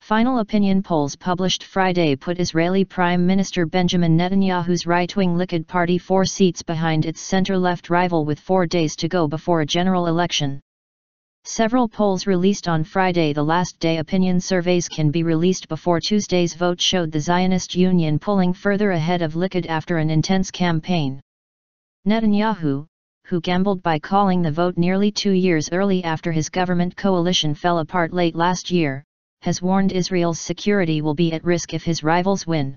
Final opinion polls published Friday put Israeli Prime Minister Benjamin Netanyahu's right-wing Likud party 4 seats behind its center-left rival with 4 days to go before a general election. Several polls released on Friday, the last day opinion surveys can be released before Tuesday's vote, showed the Zionist Union pulling further ahead of Likud after an intense campaign. Netanyahu, who gambled by calling the vote nearly 2 years early after his government coalition fell apart late last year, has warned Israel's security will be at risk if his rivals win.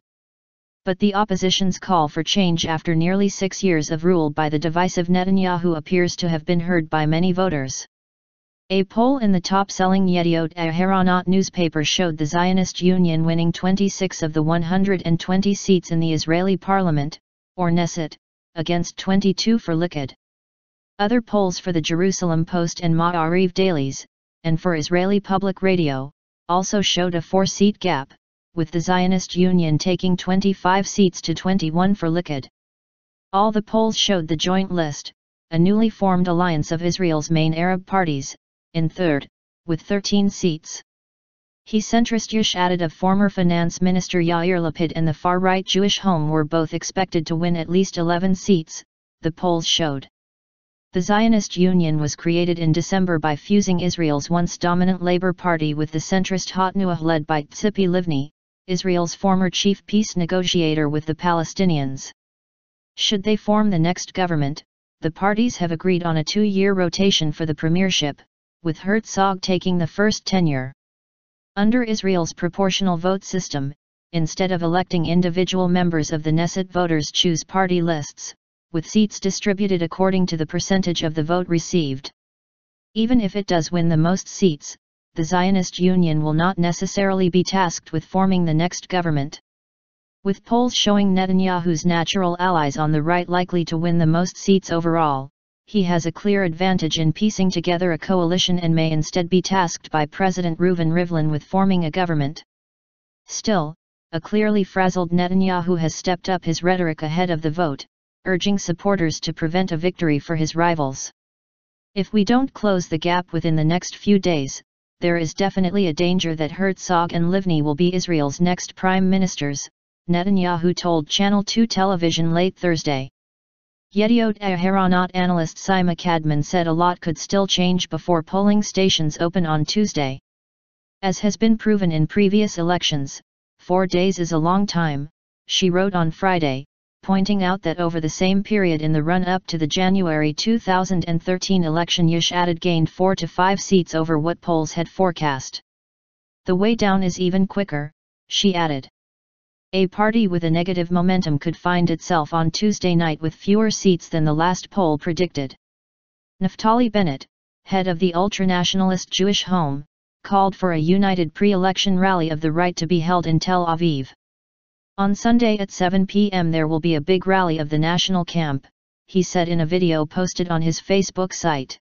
But the opposition's call for change after nearly 6 years of rule by the divisive Netanyahu appears to have been heard by many voters. A poll in the top-selling Yediot Aharonot newspaper showed the Zionist Union winning 26 of the 120 seats in the Israeli parliament, or Knesset, against 22 for Likud. Other polls for the Jerusalem Post and Ma'ariv dailies, and for Israeli Public Radio, also showed a 4-seat gap, with the Zionist Union taking 25 seats to 21 for Likud. All the polls showed the joint list, a newly formed alliance of Israel's main Arab parties, in third, with 13 seats. He centrist Yesh Atid of former finance minister Yair Lapid and the far-right Jewish Home were both expected to win at least 11 seats, the polls showed. The Zionist Union was created in December by fusing Israel's once dominant Labour Party with the centrist Hotnuah led by Tzipi Livni, Israel's former chief peace negotiator with the Palestinians. Should they form the next government, the parties have agreed on a 2-year rotation for the premiership, with Herzog taking the first tenure. Under Israel's proportional vote system, instead of electing individual members of the Knesset, voters choose party lists, with seats distributed according to the percentage of the vote received. Even if it does win the most seats, the Zionist Union will not necessarily be tasked with forming the next government. With polls showing Netanyahu's natural allies on the right likely to win the most seats overall, he has a clear advantage in piecing together a coalition and may instead be tasked by President Reuven Rivlin with forming a government. Still, a clearly frazzled Netanyahu has stepped up his rhetoric ahead of the vote, urging supporters to prevent a victory for his rivals. If we don't close the gap within the next few days, there is definitely a danger that Herzog and Livni will be Israel's next prime ministers, Netanyahu told Channel 2 television late Thursday. Yediot Aharonot analyst Sima Kadman said a lot could still change before polling stations open on Tuesday. As has been proven in previous elections, 4 days is a long time, she wrote on Friday, pointing out that over the same period in the run-up to the January 2013 election, Yesh Atid gained 4 to 5 seats over what polls had forecast. The way down is even quicker, she added. A party with a negative momentum could find itself on Tuesday night with fewer seats than the last poll predicted. Naftali Bennett, head of the ultranationalist Jewish Home, called for a united pre-election rally of the right to be held in Tel Aviv. On Sunday at 7 p.m. there will be a big rally of the national camp, he said in a video posted on his Facebook site.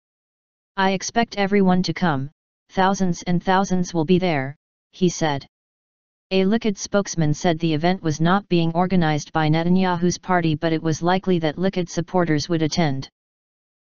I expect everyone to come, thousands and thousands will be there, he said. A Likud spokesman said the event was not being organized by Netanyahu's party, but it was likely that Likud supporters would attend.